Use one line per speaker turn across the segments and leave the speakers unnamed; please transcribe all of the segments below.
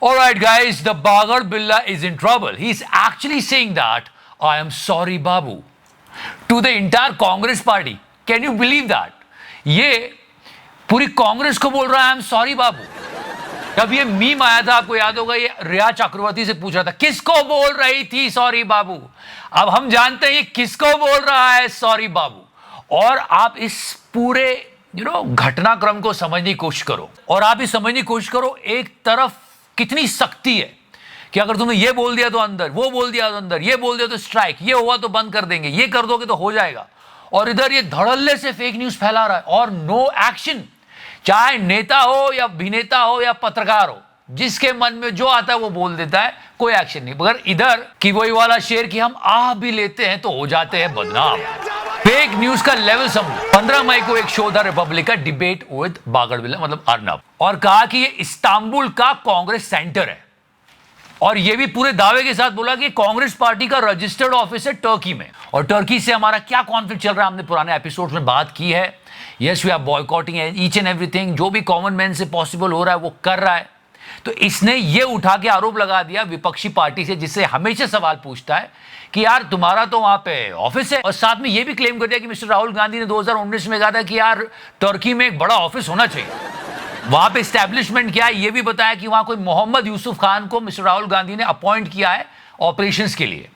Alright guys, the Bagar Billah is in trouble. He's actually saying that, I am sorry Babu, to the entire Congress party. Can you believe that? ये पूरी कांग्रेस को बोल रहा है I am sorry बाबू। जब ये meme आया था आपको याद होगा, ये रिया चक्रवर्ती से पूछ रहा था किसको बोल रही थी सॉरी बाबू। अब हम जानते हैं ये किसको बोल रहा है सॉरी बाबू। और आप इस पूरे घटनाक्रम को समझने की कोशिश करो, और आप ये समझने की कोशिश करो एक तरफ कितनी सख्ती है कि अगर तुमने ये बोल दिया तो अंदर, वो बोल दिया तो अंदर, ये बोल दिया तो स्ट्राइक, ये हुआ तो बंद कर देंगे, ये कर दोगे तो हो जाएगा। और इधर ये धड़ल्ले से फेक न्यूज फैला रहा है और नो एक्शन। चाहे नेता हो या अभिनेता हो या पत्रकार हो, जिसके मन में जो आता है वो बोल देता है, कोई एक्शन नहीं। मगर इधर की वही वाला शेर कि हम आह भी लेते हैं तो हो जाते हैं बदनाम। फेक न्यूज का लेवल समझो। 15 मई को एक शो था रिपब्लिक का, डिबेट विद बागर बिल्ला मतलब अर्नब, और कहा कि ये इस्तांबुल का कांग्रेस सेंटर है। और ये भी पूरे दावे के साथ बोला कि कांग्रेस पार्टी का रजिस्टर्ड ऑफिस है टर्की में। और टर्की से हमारा क्या कॉन्फ्लिक्ट चल रहा है हमने पुराने एपिसोड्स में बात की है। Yes we are boycotting each and everything, जो भी कॉमन मैन से पॉसिबल हो रहा है वो कर रहा है। तो इसने ये उठा के आरोप लगा दिया विपक्षी पार्टी से, जिससे हमेशा सवाल पूछता है कि यार तुम्हारा तो वहां पे ऑफिस है। और साथ में ये भी क्लेम कर दिया कि मिस्टर राहुल गांधी ने 2019 में कहा था कि यार टर्की में एक बड़ा ऑफिस होना चाहिए, वहां पे एस्टैब्लिशमेंट क्या है ये भी बताया कि वहां कोई मोहम्मद यूसुफ खान को मिस्टर राहुल गांधी ने अपॉइंट किया है ऑपरेशंस के लिए।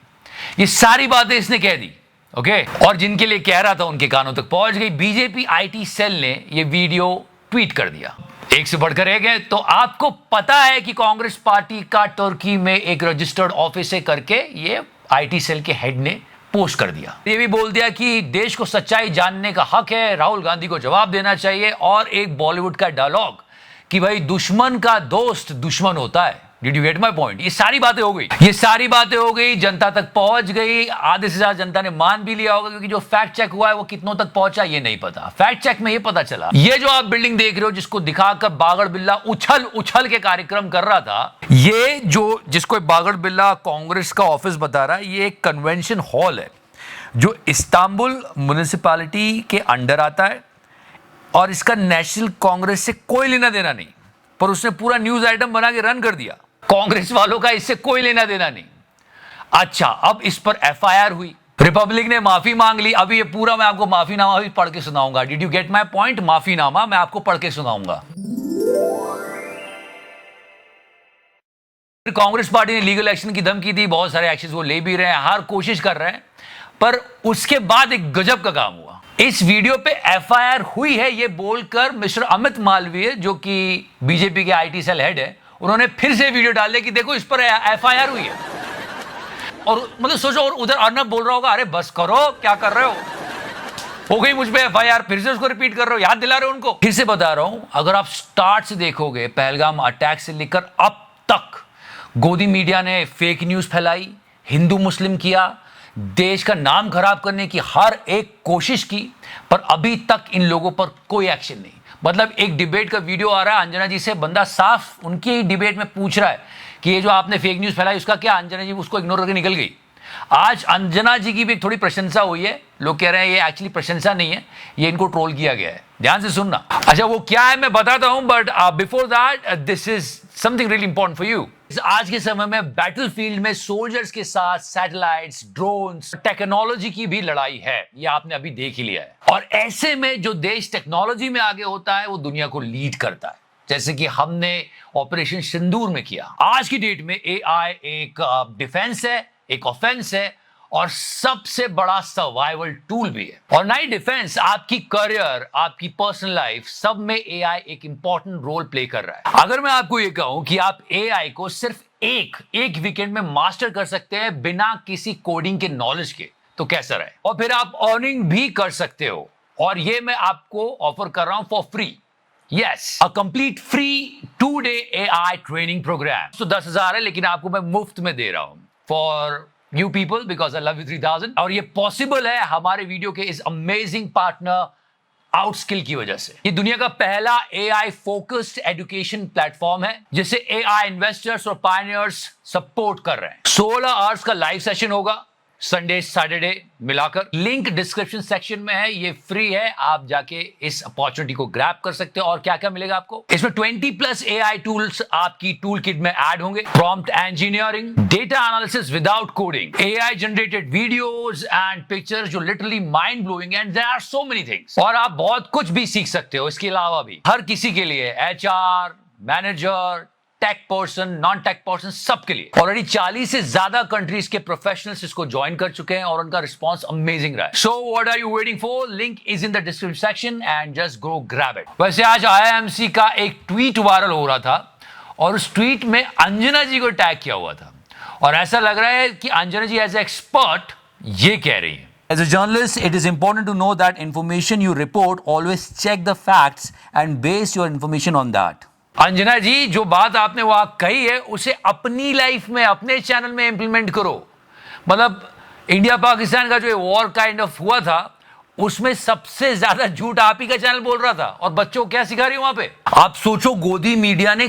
ये सारी बातें इसने कह दी, ओके। और जिनके लिए कह रहा था उनके कानों तक पहुंच गई। बीजेपी आईटी सेल ने ये वीडियो ट्वीट कर दिया, एक से बढ़कर एक है। तो आपको पता है कि कांग्रेस पार्टी का तुर्की में एक रजिस्टर्ड ऑफिस है करके ये आईटी सेल के हेड ने पोस्ट कर दिया। ये भी बोल दिया कि देश को सच्चाई जानने का हक है, राहुल गांधी को जवाब देना चाहिए। और एक बॉलीवुड का डायलॉग कि भाई दुश्मन का दोस्त दुश्मन होता है। Did you get my point? ये सारी बातें हो गई, ये सारी बातें हो गई, जनता तक पहुंच गई। आधे से ज्यादा जनता ने मान भी लिया होगा, क्योंकि जो फैक्ट चेक हुआ है वो कितनों तक पहुंचा ये नहीं पता। फैक्ट चेक में ये पता चला, ये जो आप बिल्डिंग देख रहे हो जिसको दिखाकर बागर बिल्ला उछल उछल के कार्यक्रम कर रहा था, ये जो जिसको बागर बिल्ला कांग्रेस का ऑफिस बता रहा है, ये एक कन्वेंशन हॉल है जो इस्तांबुल म्युनिसिपैलिटी के अंडर आता है। और इसका नेशनल कांग्रेस से कोई लेना देना नहीं, पर उसने पूरा न्यूज आइटम बना के रन कर दिया। कांग्रेस वालों का इससे कोई लेना देना नहीं। अच्छा, अब इस पर एफआईआर हुई, रिपब्लिक ने माफी मांग ली। अभी ये पूरा मैं आपको माफीनामा भी पढ़ के सुनाऊंगा। Did you get my point? माफीनामा मैं आपको पढ़ के सुनाऊंगा। कांग्रेस पार्टी ने लीगल एक्शन की धमकी दी, बहुत सारे एक्शन वो ले भी रहे हैं, हर कोशिश कर रहे हैं। पर उसके बाद एक गजब का काम हुआ। इस वीडियो पे एफआईआर हुई है ये बोलकर मिस्टर अमित मालवीय, जो कि बीजेपी के आईटी सेल हेड है, उन्होंने फिर से वीडियो डाल दिया कि देखो इस पर एफआईआर हुई है। और मतलब सोचो, और उधर अर्नब बोल रहा होगा अरे बस करो, क्या कर रहे हो गई मुझ पे एफआईआर, फिर से उसको रिपीट कर रहे हो, याद दिला रहे हो उनको। फिर से बता रहा हूं, अगर आप स्टार्ट से देखोगे पहलगाम अटैक से लेकर अब तक गोदी मीडिया ने फेक न्यूज फैलाई, हिंदू मुस्लिम किया, देश का नाम खराब करने की हर एक कोशिश की, पर अभी तक इन लोगों पर कोई एक्शन नहीं। मतलब एक डिबेट का वीडियो आ रहा है अंजना जी से, बंदा साफ उनकी ही डिबेट में पूछ रहा है कि ये जो आपने फेक न्यूज फैलाई उसका क्या। अंजना जी उसको इग्नोर करके निकल गई। आज अंजना जी की भी थोड़ी प्रशंसा हुई है, लोग कह रहे हैं ये एक्चुअली प्रशंसा नहीं है, ये इनको ट्रोल किया गया है। ध्यान से सुनना। अच्छा, वो क्या है मैं बताता हूं, but before that this is something really important for you. आज के समय में बैटलफील्ड में सोल्जर्स के साथ सैटेलाइट्स, ड्रोन्स, टेक्नोलॉजी की भी लड़ाई है, ये आपने अभी देख ही लिया है। और ऐसे में जो देश टेक्नोलॉजी में आगे होता है वो दुनिया को लीड करता है, जैसे कि हमने ऑपरेशन सिंदूर में किया। आज की डेट में एआई एक डिफेंस है, एक ऑफेंस है, और सबसे बड़ा सर्वाइवल टूल भी है। और नई डिफेंस, आपकी करियर, आपकी पर्सनल लाइफ, सब में एआई एक इंपॉर्टेंट रोल प्ले कर रहा है। अगर मैं आपको ये कहूं कि आप एआई को सिर्फ एक वीकेंड में मास्टर कर सकते हैं बिना किसी कोडिंग के नॉलेज के, तो कैसा रहे। और फिर आप अर्निंग भी कर सकते हो, और ये मैं आपको ऑफर कर रहा हूं for free. Yes, a complete free 2-day AI training program. तो 10,000 है, लेकिन आपको मैं मुफ्त में दे रहा हूं for you people because I love you 3000। और ये पॉसिबल है हमारे वीडियो के इस अमेजिंग पार्टनर आउटस्किल की वजह से। ये दुनिया का पहला एआई फोकस्ड एजुकेशन प्लेटफॉर्म है जिसे एआई इन्वेस्टर्स और पायनियर्स सपोर्ट कर रहे हैं। 16 आवर्स का लाइव सेशन होगा, संडे सैटरडे मिलाकर। लिंक डिस्क्रिप्शन सेक्शन में है, ये फ्री है, आप जाके इस अपॉर्चुनिटी को ग्रैब कर सकते हो। और क्या क्या मिलेगा आपको इसमें? 20+ AI टूल्स आपकी टूल किट में ऐड होंगे। Prompt engineering, data analysis without coding, AI generated videos and pictures जो literally mind blowing, and there are so many things. और आप बहुत कुछ भी सीख सकते हो इसके अलावा भी, हर किसी के लिए, HR, manager, tech person, non tech person, सबके लिए। ऑलरेडी 40 से ज्यादा कंट्रीज के प्रोफेशनल्स इसको ज्वाइन कर चुके हैं और उनका रिस्पांस अमेजिंग रहा है। So what are you waiting for? Link is in the description section and just go grab it. वैसे आज IIMC का एक ट्वीट वायरल हो रहा था और उस ट्वीट में अंजना जी को टैग किया हुआ था और ऐसा लग रहा है कि अंजना जी एज ए एक्सपर्ट ये कह रही है,
As a journalist, it is important to know that information you report, always check the facts and base your information on that.
Anjana जी जो बात आपने वहां कही है उसे अपनी लाइफ में, अपने चैनल में इंप्लीमेंट करो। मतलब इंडिया पाकिस्तान का जो वॉर काइंड ऑफ हुआ था उसमें सबसे ज्यादा झूठ आप ही का चैनल बोल रहा था और बच्चों को क्या सिखा रही हो वहां पे। आप सोचो गोदी मीडिया ने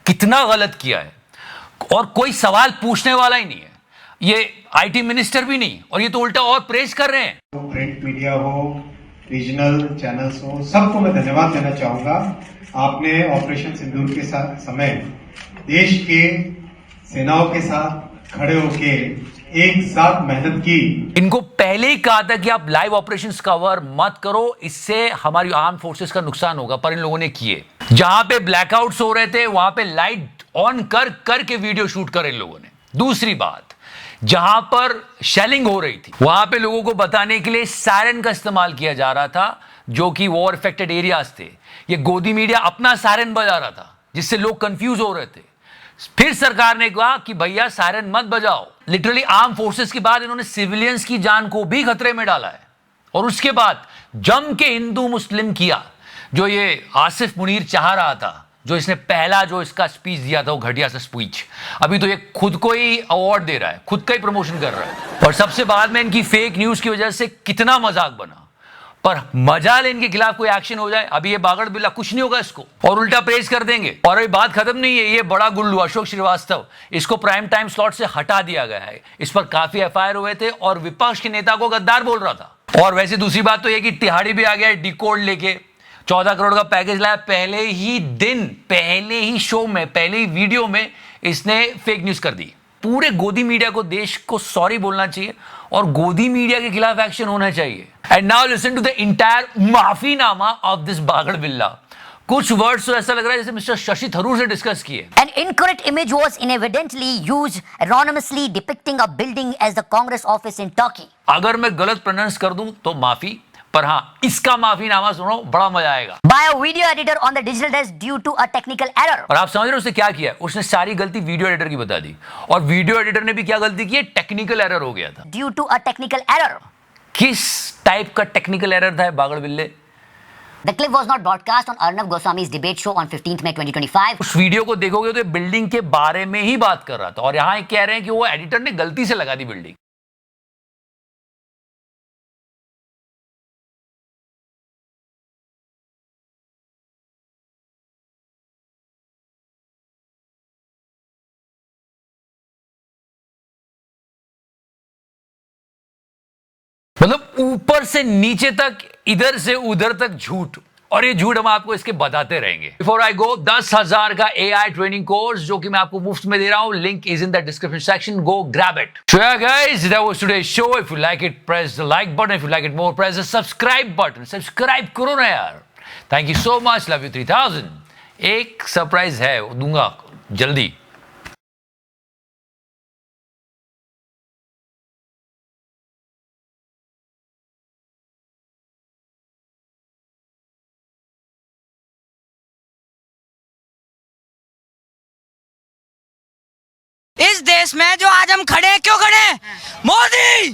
कितना गलत किया है और कोई सवाल पूछने वाला ही नहीं है। ये IT मिनिस्टर भी नहीं, और ये तो उल्टा और प्रेज कर रहे हैं।
प्रिंट मीडिया हो, रीजनल चैनल्स हो, सबको मैं धन्यवाद देना चाहूंगा। आपने ऑपरेशन सिंदूर के साथ समय देश के सेनाओं के साथ खड़े होके एक साथ मेहनत की।
इनको पहले ही कहा था कि आप लाइव ऑपरेशंस कवर मत करो, इससे हमारी आर्म फोर्सेस का नुकसान होगा, पर इन लोगों ने किए। जहां पे ब्लैकआउट्स हो रहे थे वहां पे लाइट ऑन करके वीडियो शूट कर इन लोगों ने। दूसरी बात, जहां पर शेलिंग हो रही थी वहां पे लोगों को बताने के लिए सायरन का इस्तेमाल किया जा रहा था जो कि वॉर इफेक्टेड एरियाज थे। ये गोदी मीडिया अपना सायरन बजा रहा था जिससे लोग कंफ्यूज हो रहे थे। फिर सरकार ने कहा कि भैया सायरन मत बजाओ। लिटरली आर्म फोर्सेस के बाद इन्होंने सिविलियंस की जान को भी खतरे में डाला है। और उसके बाद जम के हिंदू मुस्लिम किया, जो ये आसिफ मुनीर चाह रहा था, जो इसने पहला जो इसका स्पीच दिया था वो घटिया सा स्पीच। अभी तो ये खुद को ही अवार्ड दे रहा है, खुद का ही प्रमोशन कर रहा है। और सबसे बाद में इनकी फेक न्यूज की वजह से कितना मजाक बना, पर मजाल इनके खिलाफ कोई एक्शन हो जाए, अभी ये बागड़ बिल्ला कुछ नहीं होगा इसको और उल्टा प्रेज कर देंगे। और अभी बात खत्म नहीं है, ये बड़ा गुल्लू अशोक श्रीवास्तव, इसको प्राइम टाइम स्लॉट से हटा दिया गया है। इस पर काफी FIR हुए थे और विपक्ष के नेता को गद्दार बोल रहा था। और वैसे दूसरी बात तो ये कि तिहाड़ी भी आ गया डिकोड लेके, 14 करोड़ का पैकेज लाया। पहले ही दिन, पहले ही शो में, पहले ही वीडियो में इसने फेक न्यूज कर दी। पूरे गोदी मीडिया को, देश को सॉरी बोलना चाहिए और गोदी मीडिया के खिलाफ एक्शन होना चाहिए। And now listen to the entire माफीनामा ऑफ दिस बागड़ बिल्ला। कुछ वर्ड्स तो ऐसा लग रहा है जैसे मिस्टर शशि थरूर से डिस्कस किए।
An incorrect image was inadvertently used anonymously depicting a building as the Congress office in Turkey.
अगर मैं गलत प्रोनाउंस कर दूं तो माफी, पर हाँ इसका माफीनामा सुनो, बड़ा मजा आएगा।
By a video editor on the digital desk due to a technical error.
और आप समझ रहे हो उसने क्या किया? उसने सारी गलती वीडियो एडिटर की बता दी। और वीडियो एडिटर ने भी क्या गलती की है? टेक्निकल एरर हो गया था।
Due to a technical error.
किस टाइप का टेक्निकल एरर था बागड़ बिल्ले?
The clip was not broadcast on Arnav Goswami's debate show on 15th May 2025.
उस वीडियो को देखोगे तो ये बिल्डिंग के बारे में ही बात कर रहा था और यहां कह रहे हैं कि वो एडिटर ने गलती से लगा दी बिल्डिंग। मतलब ऊपर से नीचे तक, इधर से उधर तक झूठ, और ये झूठ हम आपको इसके बताते रहेंगे। बिफोर आई गो, 10,000 का AI ट्रेनिंग कोर्स जो कि मैं आपको मुफ्त में दे रहा हूं, link is in the description section, go grab it. So yeah guys, that was today's show. If you like it, press the like button. If you like it more, press the subscribe button. Subscribe करो ना यार। Thank you so much, love you 3000। एक surprise है, वो दूंगा जल्दी।
इस देश में जो आज हम खड़े हैं, क्यों खड़े हैं? मोदी